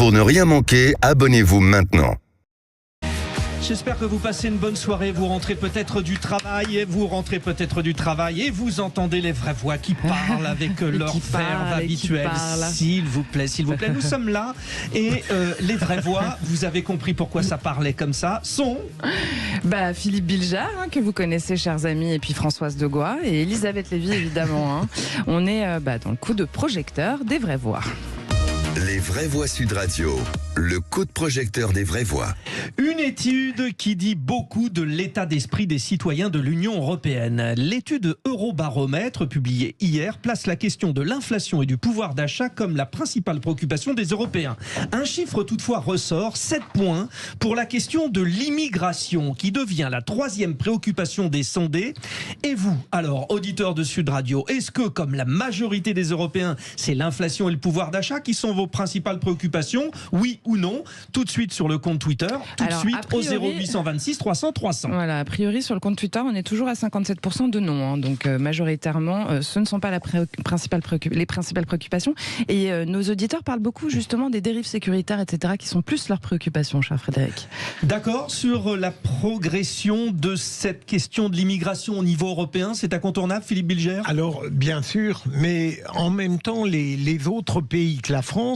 Pour ne rien manquer, abonnez-vous maintenant. J'espère que vous passez une bonne soirée, vous rentrez peut-être du travail et vous entendez les vraies voix qui parlent avec leur verve habituelle. S'il vous plaît, nous sommes là et les vraies voix, vous avez compris pourquoi ça parlait comme ça, sont... Philippe Bilger, que vous connaissez, chers amis, et puis Françoise Degois et Elisabeth Lévy, évidemment. On est dans le coup de projecteur des vraies voix. Les vraies voix Sud Radio, le coup de projecteur des vraies voix. Une étude qui dit beaucoup de l'état d'esprit des citoyens de l'Union européenne. L'étude Eurobaromètre, publiée hier, place la question de l'inflation et du pouvoir d'achat comme la principale préoccupation des Européens. Un chiffre toutefois ressort, 7 points, pour la question de l'immigration, qui devient la 3e préoccupation des sondés. Et vous, alors, auditeurs de Sud Radio, est-ce que, comme la majorité des Européens, c'est l'inflation et le pouvoir d'achat qui sont vos principales préoccupations, oui ou non? Tout de suite sur le compte Twitter, au 0826 300 300. Voilà, a priori sur le compte Twitter, on est toujours à 57% de non, donc majoritairement, ce ne sont pas les principales préoccupations. Et nos auditeurs parlent beaucoup justement des dérives sécuritaires, etc., qui sont plus leurs préoccupations, cher Frédéric. D'accord, sur la progression de cette question de l'immigration au niveau européen, c'est incontournable, Philippe Bilger? Alors, bien sûr, mais en même temps, les autres pays que la France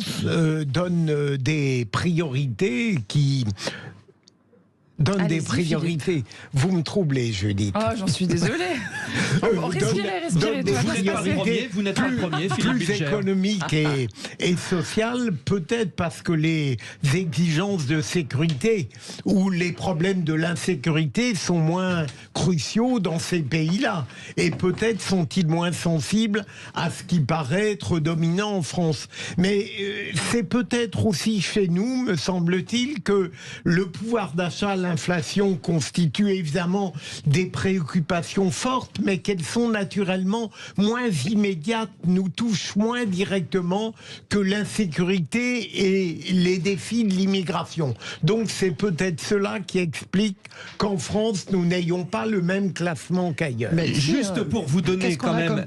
donnent des priorités qui... des priorités. Philippe. Vous me troublez, Judith. Oh, j'en suis désolée. Respirez. Vous n'êtes pas le premier, Philippe plus Bilger. Économique et sociale, peut-être parce que les exigences de sécurité ou les problèmes de l'insécurité sont moins cruciaux dans ces pays-là. Et peut-être sont-ils moins sensibles à ce qui paraît être dominant en France. Mais c'est peut-être aussi chez nous, me semble-t-il, que le pouvoir d'achat, l'inflation constituent évidemment des préoccupations fortes, mais qu'elles sont naturellement moins immédiates, nous touchent moins directement que l'insécurité et les défis de l'immigration. Donc c'est peut-être cela qui explique qu'en France, nous n'ayons pas le même classement qu'ailleurs. Mais juste pour vous donner quand même...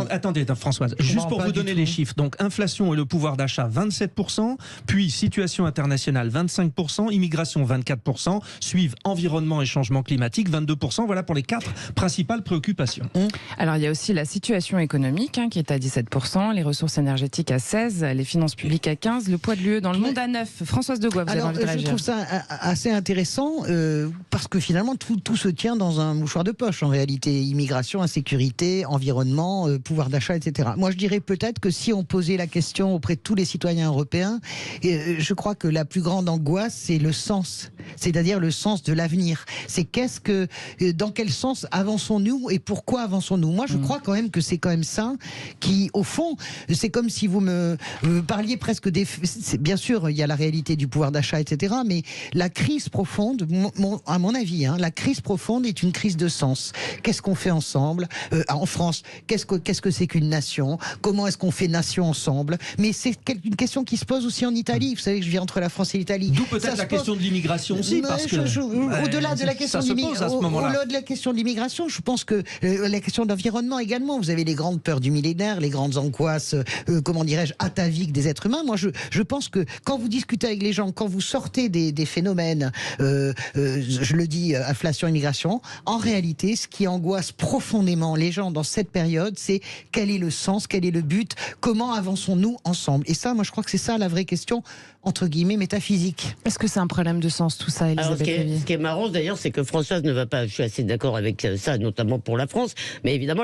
Attendez, Françoise, juste pour vous donner les chiffres. Donc inflation et le pouvoir d'achat, 27%, puis situation internationale, 25%, immigration, 24%, suivent environnement et changement climatique, 22%. Voilà pour les 4 principales préoccupations. Alors il y a aussi la situation économique qui est à 17%, les ressources énergétiques à 16%, les finances publiques à 15%, le poids de l'UE dans le monde à 9%. Françoise Degois, vous avez envie de réagir? Je trouve ça assez intéressant parce que finalement tout se tient dans un mouchoir de poche en réalité. Immigration, insécurité, environnement, pouvoir d'achat, etc. Moi je dirais peut-être que si on posait la question auprès de tous les citoyens européens, je crois que la plus grande angoisse c'est le sens, c'est-à-dire le sens de l'avenir. C'est dans quel sens avançons-nous et pourquoi avançons-nous? Moi, je crois quand même que c'est quand même ça qui, au fond, c'est comme si vous me parliez presque des... Bien sûr, il y a la réalité du pouvoir d'achat, etc. Mais la crise profonde, à mon avis, la crise profonde est une crise de sens. Qu'est-ce qu'on fait ensemble en France? Qu'est-ce que c'est qu'une nation? Comment est-ce qu'on fait nation ensemble? Mais c'est une question qui se pose aussi en Italie. Vous savez que je vis entre la France et l'Italie. D'où peut-être la question de l'immigration aussi, parce que... Au-delà de la question de l'immigration, je pense que la question d'environnement également. Vous avez les grandes peurs du millénaire, les grandes angoisses, ataviques des êtres humains. Moi, je pense que quand vous discutez avec les gens, quand vous sortez des phénomènes, je le dis, inflation, immigration, en réalité, ce qui angoisse profondément les gens dans cette période, c'est quel est le sens, quel est le but, comment avançons-nous ensemble? Et ça, moi, je crois que c'est ça la vraie question, entre guillemets, métaphysique. Est-ce que c'est un problème de sens tout ça, Elisabeth Lévy? Ce qui est marrant d'ailleurs, c'est que Françoise ne va pas, je suis assez d'accord avec ça, notamment pour la France, mais évidemment,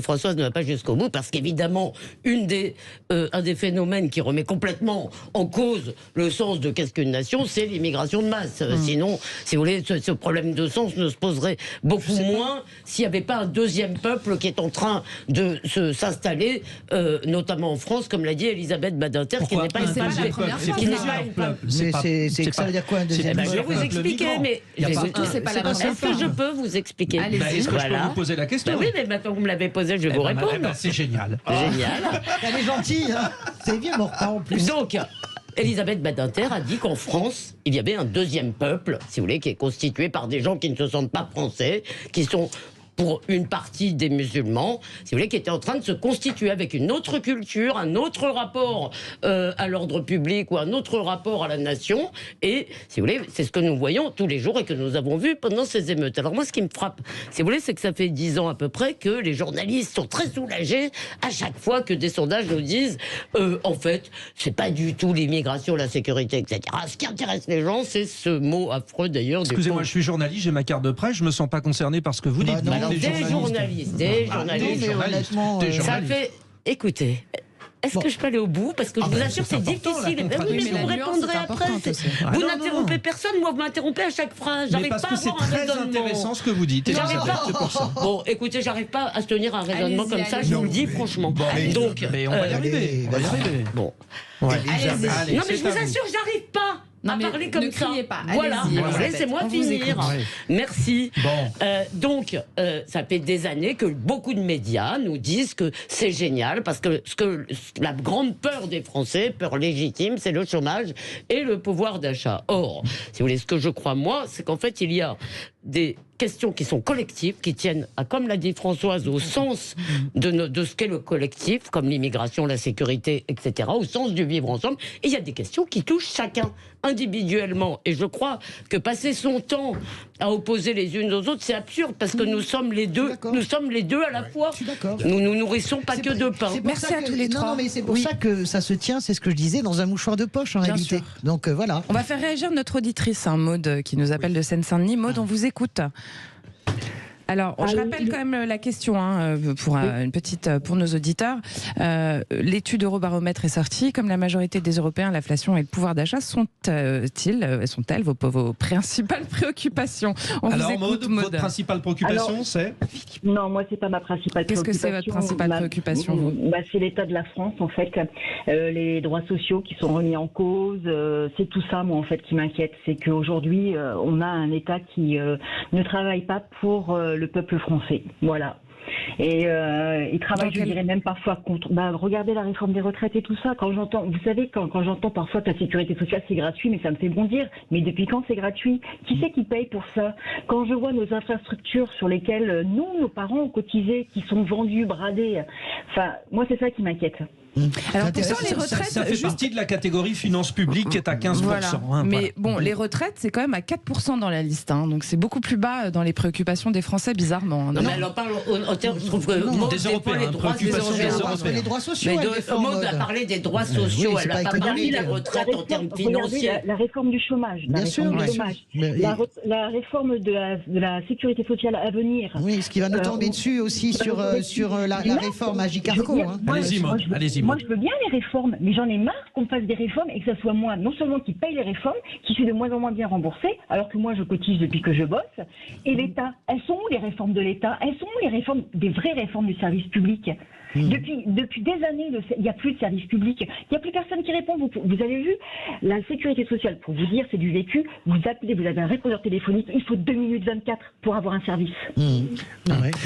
Françoise ne va pas jusqu'au bout, parce qu'évidemment, un des phénomènes qui remet complètement en cause le sens de qu'est-ce qu'une nation, c'est l'immigration de masse. Sinon, si vous voulez, ce problème de sens ne se poserait beaucoup moins s'il n'y avait pas un deuxième peuple qui est en train de s'installer, notamment en France, comme l'a dit Elisabeth Badinter, qui n'est pas une peuple. Ça veut dire quoi un deuxième peuple? Je vais vous expliquer, mais est-ce que je peux vous expliquer? Est-ce que je peux vous poser la question? Oui, mais maintenant que vous me l'avez posé, je vais vous répondre. C'est génial. Génial. Elle est gentille, c'est bien mon repas en plus. Donc, Elisabeth Badinter a dit qu'en France, il y avait un deuxième peuple, si vous voulez, qui est constitué par des gens qui ne se sentent pas français, qui sont pour une partie des musulmans, si vous voulez, qui étaient en train de se constituer avec une autre culture, un autre rapport à l'ordre public ou un autre rapport à la nation. Et, si vous voulez, c'est ce que nous voyons tous les jours et que nous avons vu pendant ces émeutes. Alors moi, ce qui me frappe, si vous voulez, c'est que ça fait 10 ans à peu près que les journalistes sont très soulagés à chaque fois que des sondages nous disent en fait, c'est pas du tout l'immigration, la sécurité, etc. Ce qui intéresse les gens, c'est ce mot affreux d'ailleurs. Excusez-moi, je suis journaliste, j'ai ma carte de presse, je me sens pas concerné par ce que vous dites. non, Alors, des journalistes. Ça fait... Écoutez... Est-ce que je peux aller au bout? Parce que je vous assure, c'est difficile. Mais oui, mais vous répondrez après. Vous n'interrompez personne, moi vous m'interrompez à chaque phrase. J'arrive pas à avoir un raisonnement. C'est très intéressant ce que vous dites. J'arrive pas. Bon, écoutez, j'arrive pas à se tenir un raisonnement comme ça, je vous le dis franchement. Donc, on va y arriver. Bon. Allez-y. Non, mais je vous assure, j'arrive pas à parler comme ça. Ne criez pas. Voilà, laissez-moi finir. Merci. Bon. Donc, ça fait des années que beaucoup de médias nous disent que c'est génial parce que la grande peur des Français, peur légitime, c'est le chômage et le pouvoir d'achat. Or, si vous voulez, ce que je crois moi, c'est qu'en fait, il y a des questions qui sont collectives, qui tiennent, comme l'a dit Françoise, au sens de ce qu'est le collectif, comme l'immigration, la sécurité, etc., au sens du vivre ensemble. Et il y a des questions qui touchent chacun individuellement. Et je crois que passer son temps à opposer les unes aux autres, c'est absurde, parce que nous sommes les deux à la fois. Nous nous nourrissons pas que de pain. Merci à tous les trois. Non, mais c'est pour ça que ça se tient, c'est ce que je disais, dans un mouchoir de poche en réalité. Sûr. Donc voilà. On va faire réagir notre auditrice, Maude, qui nous appelle de Seine-Saint-Denis. Maude, on vous écoute. Alors, je rappelle quand même la question pour nos auditeurs. L'étude Eurobaromètre est sortie. Comme la majorité des Européens, l'inflation et le pouvoir d'achat sont-elles vos principales préoccupations? Alors, Maude, votre principale préoccupation, c'est? Non, moi, c'est pas ma principale préoccupation. Qu'est-ce que c'est votre principale préoccupation, vous? C'est l'état de la France, en fait. Les droits sociaux qui sont remis en cause. C'est tout ça, moi, en fait, qui m'inquiète. C'est qu'aujourd'hui, on a un État qui ne travaille pas pour le peuple français. Voilà. Et il travaille, je dirais même parfois contre. Regardez la réforme des retraites et tout ça. Quand j'entends, vous savez, quand j'entends parfois que la sécurité sociale c'est gratuit, mais ça me fait bondir. Mais depuis quand c'est gratuit? Qui c'est qui paye pour ça? Quand je vois nos infrastructures sur lesquelles nos parents ont cotisé, qui sont vendues, bradées. Enfin, moi c'est ça qui m'inquiète. Alors pourtant les retraites, ça fait partie de la catégorie finances publiques qui est à 15%. Voilà. Mais bon, les retraites c'est quand même à 4% dans la liste, donc c'est beaucoup plus bas dans les préoccupations des Français bizarrement. Non, mais elle en parle en termes, je trouve que des Européens, les droits des les droits sociaux. Maud a parlé des droits sociaux, elle n'a pas parlé de la retraite en termes financiers. La réforme du chômage, la réforme de la sécurité sociale à venir. Oui, ce qui va nous tomber dessus aussi sur la réforme à J-Carco. Allez-y, Maud. Moi, je veux bien les réformes, mais j'en ai marre qu'on fasse des réformes et que ce soit moi, non seulement qui paye les réformes, qui suis de moins en moins bien remboursée, alors que moi, je cotise depuis que je bosse. Et l'État, elles sont où les réformes de l'État? Elles sont où les réformes, des vraies réformes du service public? Depuis des années, il n'y a plus de service public. Il n'y a plus personne qui répond. Vous avez vu, la sécurité sociale, pour vous dire, c'est du vécu. Vous appelez, vous avez un répondeur téléphonique, il faut 2 minutes 24 pour avoir un service.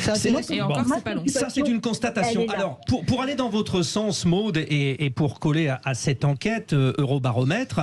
Ça, c'est une constatation. Alors, pour aller dans votre sens, Maude, et pour coller à cette enquête Eurobaromètre,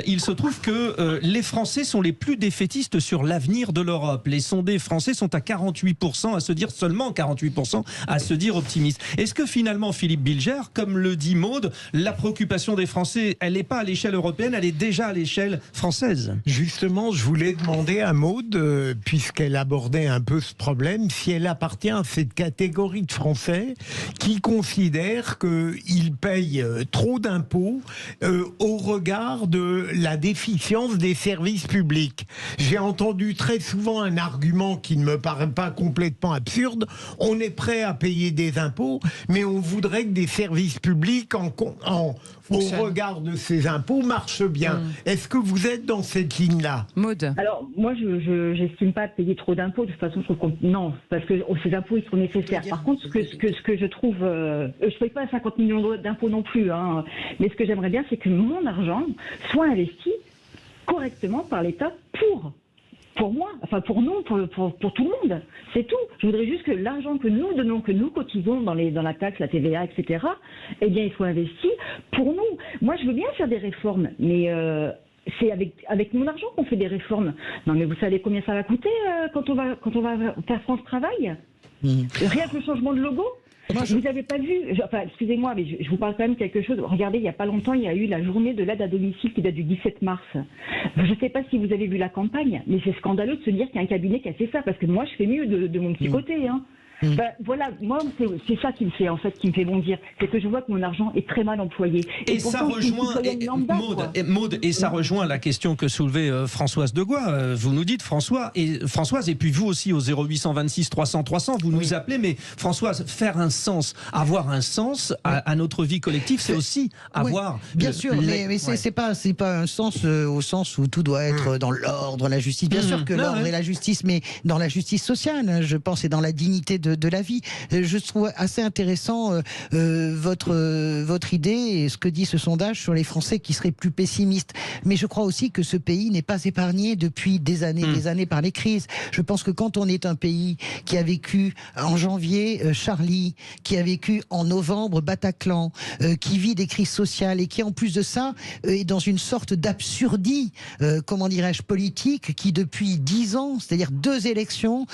il se trouve que les Français sont les plus défaitistes sur l'avenir de l'Europe. Les sondés français sont à 48%, à se dire seulement 48%, à se dire optimistes. Est-ce que finalement, Philippe Bilger, comme le dit Maude, la préoccupation des Français, elle n'est pas à l'échelle européenne, elle est déjà à l'échelle française? Justement, je voulais demander à Maude, puisqu'elle abordait un peu ce problème, si elle appartient à cette catégorie de Français qui considèrent qu'ils payent trop d'impôts au regard de la déficience des services publics. J'ai entendu très souvent un argument qui ne me paraît pas complètement absurde. On est prêt à payer des impôts, mais on voudrait que des services publics au regard de ces impôts marchent bien. Est-ce que vous êtes dans cette ligne-là, Maude? Alors, moi, je n'estime pas payer trop d'impôts. De toute façon, je trouve non, parce que ces impôts, ils sont nécessaires. Par contre, ce que je trouve... je ne paye pas 50 millions d'impôts non plus, mais ce que j'aimerais bien, c'est que mon argent soit investi correctement par l'État pour moi, enfin pour nous, pour tout le monde. C'est tout. Je voudrais juste que l'argent que nous donnons, que nous cotisons dans la taxe, la TVA, etc., eh bien, il soit investi pour nous. Moi, je veux bien faire des réformes, mais c'est avec mon argent qu'on fait des réformes. Non, mais vous savez combien ça va coûter quand on va faire France Travail? Rien que le changement de logo. Vous n'avez pas vu, enfin, excusez-moi, mais je vous parle quand même quelque chose. Regardez, il n'y a pas longtemps, il y a eu la journée de l'aide à domicile qui date du 17 mars. Je ne sais pas si vous avez vu la campagne, mais c'est scandaleux de se dire qu'il y a un cabinet qui a fait ça, parce que moi, je fais mieux de mon petit côté. Hein. Voilà, moi, c'est ça qui me fait bondir. C'est que je vois que mon argent est très mal employé. Et ça rejoint, Maud, et ça rejoint la question que soulevait Françoise Degois. Vous nous dites, Françoise, et puis vous aussi au 0826 300 300, vous nous appelez, mais Françoise, faire un sens, avoir un sens à notre vie collective, c'est aussi avoir... Bien sûr, mais c'est pas un sens au sens où tout doit être dans l'ordre, la justice. Bien sûr que l'ordre et la justice, mais dans la justice sociale, je pense, et dans la dignité de la vie. Je trouve assez intéressant votre idée et ce que dit ce sondage sur les Français qui seraient plus pessimistes. Mais je crois aussi que ce pays n'est pas épargné depuis des années par les crises. Je pense que quand on est un pays qui a vécu en janvier Charlie, qui a vécu en novembre Bataclan, qui vit des crises sociales et qui en plus de ça est dans une sorte d'absurdie, comment dirais-je, politique, qui depuis 10 ans, c'est-à-dire 2 élections,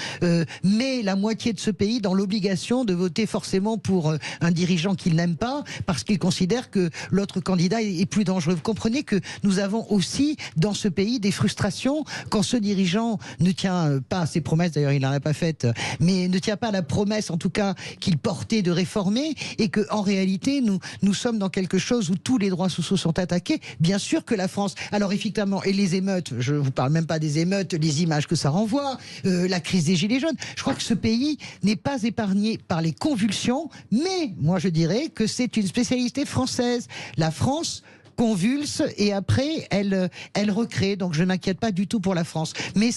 met la moitié de ce pays dans l'obligation de voter forcément pour un dirigeant qu'il n'aime pas parce qu'il considère que l'autre candidat est plus dangereux. Vous comprenez que nous avons aussi dans ce pays des frustrations quand ce dirigeant ne tient pas à ses promesses, d'ailleurs il n'en a pas fait, mais ne tient pas à la promesse en tout cas qu'il portait de réformer, et que en réalité nous sommes dans quelque chose où tous les droits sociaux sont attaqués. Bien sûr que la France, alors effectivement, et les émeutes, je vous parle même pas des émeutes, les images que ça renvoie, la crise des gilets jaunes, je crois que ce pays n'est pas épargné par les convulsions, mais moi je dirais que c'est une spécialité française. La France convulse et après elle recrée, donc je ne m'inquiète pas du tout pour la France, mais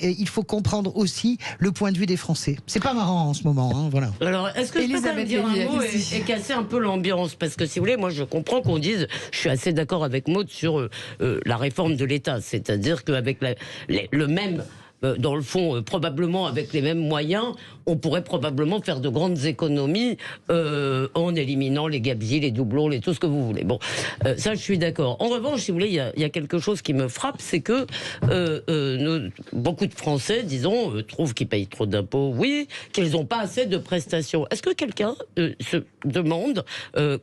il faut comprendre aussi le point de vue des Français. C'est pas marrant en ce moment, hein, voilà. Alors est-ce que je peux quand même dire un mot et casser un peu l'ambiance, parce que si vous voulez, moi je comprends qu'on dise, je suis assez d'accord avec Maud sur la réforme de l'État, c'est-à-dire qu'avec le même dans le fond, probablement avec les mêmes moyens, on pourrait probablement faire de grandes économies en éliminant les gabegies, les doublons, tout ce que vous voulez. Bon, ça, je suis d'accord. En revanche, si vous voulez, il y a quelque chose qui me frappe, c'est que beaucoup de Français, disons, trouvent qu'ils payent trop d'impôts, oui, qu'ils n'ont pas assez de prestations. Est-ce que quelqu'un se demande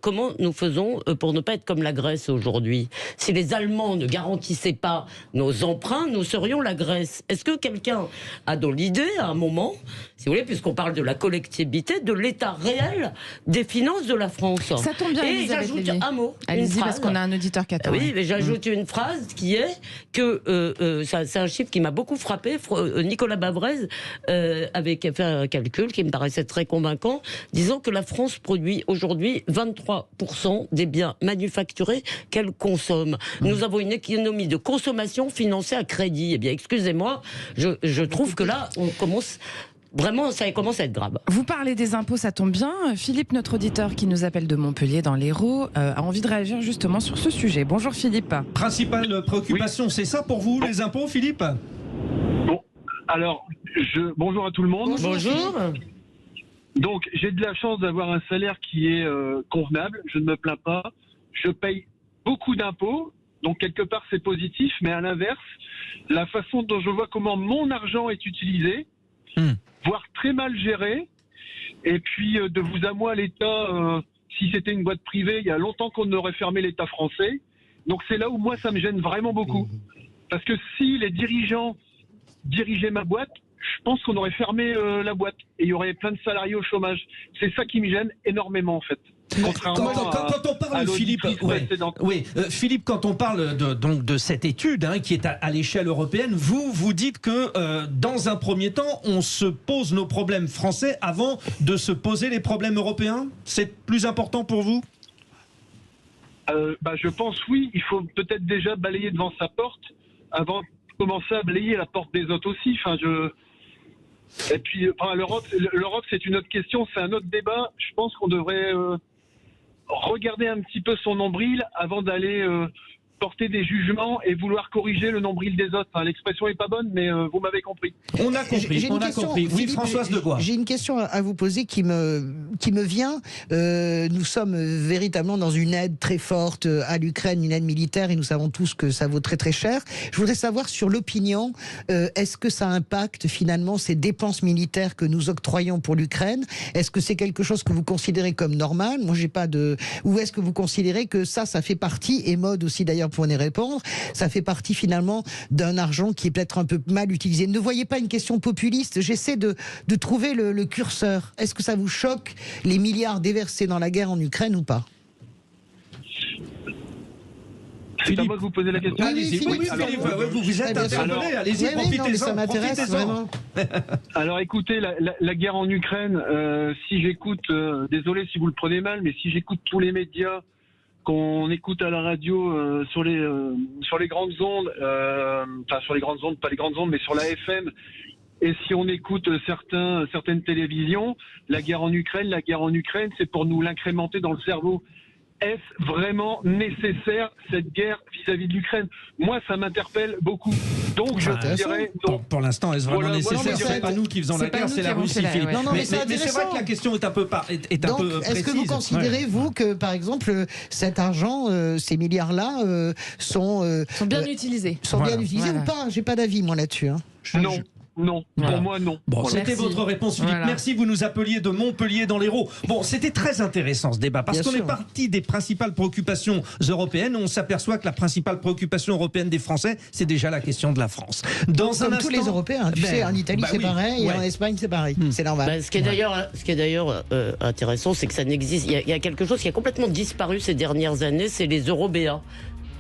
comment nous faisons pour ne pas être comme la Grèce aujourd'hui? Si les Allemands ne garantissaient pas nos emprunts, nous serions la Grèce. Est-ce que quelqu'un a dans l'idée, à un moment, si vous voulez, puisqu'on parle de la collectivité, de l'état réel des finances de la France? Ça tombe bien, et j'ajoute un mot. Allez-y, parce qu'on a un auditeur qui attend. Oui, mais j'ajoute une phrase qui est que, c'est un chiffre qui m'a beaucoup frappé, Nicolas Bavrez avait fait un calcul qui me paraissait très convaincant, disant que la France produit aujourd'hui 23% des biens manufacturés qu'elle consomme. Nous avons une économie de consommation financée à crédit. Eh bien, excusez-moi, je trouve que là, on commence... Vraiment, ça commence à être grave. Vous parlez des impôts, ça tombe bien. Philippe, notre auditeur qui nous appelle de Montpellier dans l'Hérault, a envie de réagir justement sur ce sujet. Bonjour Philippe. Principale préoccupation, c'est ça pour vous, les impôts, Philippe? Bon, alors, bonjour à tout le monde. Bonjour. Donc, j'ai de la chance d'avoir un salaire qui est convenable, je ne me plains pas. Je paye beaucoup d'impôts, donc quelque part c'est positif, mais à l'inverse, la façon dont je vois comment mon argent est utilisé, voire très mal géré, et puis de vous à moi, l'État, si c'était une boîte privée, il y a longtemps qu'on aurait fermé l'État français. Donc c'est là où moi ça me gêne vraiment beaucoup. Parce que si les dirigeants dirigeaient ma boîte, je pense qu'on aurait fermé la boîte et il y aurait plein de salariés au chômage. C'est ça qui me gêne énormément en fait. Quand on parle, Philippe, Philippe, quand on parle de cette étude qui est à l'échelle européenne, vous dites que dans un premier temps, on se pose nos problèmes français avant de se poser les problèmes européens. C'est plus important pour vous? Je pense oui. Il faut peut-être déjà balayer devant sa porte avant de commencer à balayer la porte des autres aussi. Et puis l'Europe, c'est une autre question, c'est un autre débat. Je pense qu'on devrait regarder un petit peu son nombril avant d'aller porter des jugements et vouloir corriger le nombril des autres. Enfin, l'expression est pas bonne, mais vous m'avez compris. On a compris, J'ai on une a question, compris. Oui, Philippe, Françoise de Gois. J'ai une question à vous poser qui me vient. Nous sommes véritablement dans une aide très forte à l'Ukraine, une aide militaire, et nous savons tous que ça vaut très très cher. Je voudrais savoir sur l'opinion, est-ce que ça impacte finalement ces dépenses militaires que nous octroyons pour l'Ukraine? Est-ce que c'est quelque chose que vous considérez comme normal? Moi, j'ai pas de. Ou est-ce que vous considérez que ça fait partie, et Maud aussi d'ailleurs pour y répondre, ça fait partie finalement d'un argent qui est peut-être un peu mal utilisé? Ne voyez pas une question populiste, j'essaie de trouver le curseur. Est-ce que ça vous choque les milliards déversés dans la guerre en Ukraine ou pas? C'est à moi de vous poser la question. Allez-y, Philippe, Philippe, vous êtes bien sûr. interpellé, allez-y, Oui, non, mais ça profitez-en. m'intéresse vraiment. Alors écoutez, la guerre en Ukraine, si j'écoute, désolé si vous le prenez mal, mais si j'écoute tous les médias qu'on écoute à la radio sur les grandes ondes, enfin sur les grandes ondes, pas les grandes ondes, mais sur la FM, et si on écoute certaines télévisions, la guerre en Ukraine, c'est pour nous l'incrémenter dans le cerveau. Est-ce vraiment nécessaire, cette guerre vis-à-vis de l'Ukraine? Moi, ça m'interpelle beaucoup. Donc, je dirais non. Pour l'instant, est-ce vraiment Voilà, nécessaire? non, C'est pas nous qui faisons la c'est pas guerre, nous c'est qui la avons Russie, fait la- Philippe. ouais. Non, mais c'est c'est vrai intéressant. que la question est un peu Donc, est-ce que vous précise. considérez, vous, que par exemple, cet argent, ces milliards-là, sont bien utilisés. bien utilisés Voilà. ou pas? J'ai pas d'avis, moi, là-dessus. Hein. Non, Voilà. pour moi, non. Bon, Voilà. c'était Merci. votre réponse, Philippe. Voilà. Merci, vous nous appeliez de Montpellier dans l'Hérault. Bon, c'était très intéressant ce débat, parce Bien qu'on est sûr. parti des principales préoccupations européennes. On s'aperçoit que la principale préoccupation européenne des Français, c'est déjà la question de la France. Dans Comme un tous instant- les Européens. Tu sais, en Italie, c'est oui, pareil, et ouais. en Espagne, c'est pareil. C'est normal. Bah, ce qui est d'ailleurs intéressant, c'est que ça n'existe. Il y a quelque chose qui a complètement disparu ces dernières années, c'est les Eurobéas.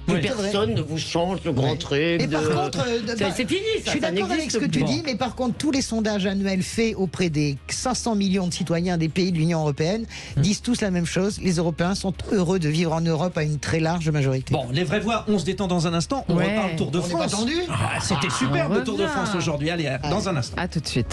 Plus Oui, c'est personne ne vous change le grand Ouais. truc. Et par contre, c'est fini, ça. je suis ça d'accord avec ce que n'existe tu plus. dis, mais par contre, tous les sondages annuels faits auprès des 500 millions de citoyens des pays de l'Union européenne disent tous la même chose. Les Européens sont heureux de vivre en Europe à une très large majorité. Bon, les vraies voix, on se détend dans un instant. On Ouais. reparle Tour de On n'est pas France. tendu C'était superbe on le Tour de revient. France aujourd'hui. Allez, dans un instant. À tout de suite.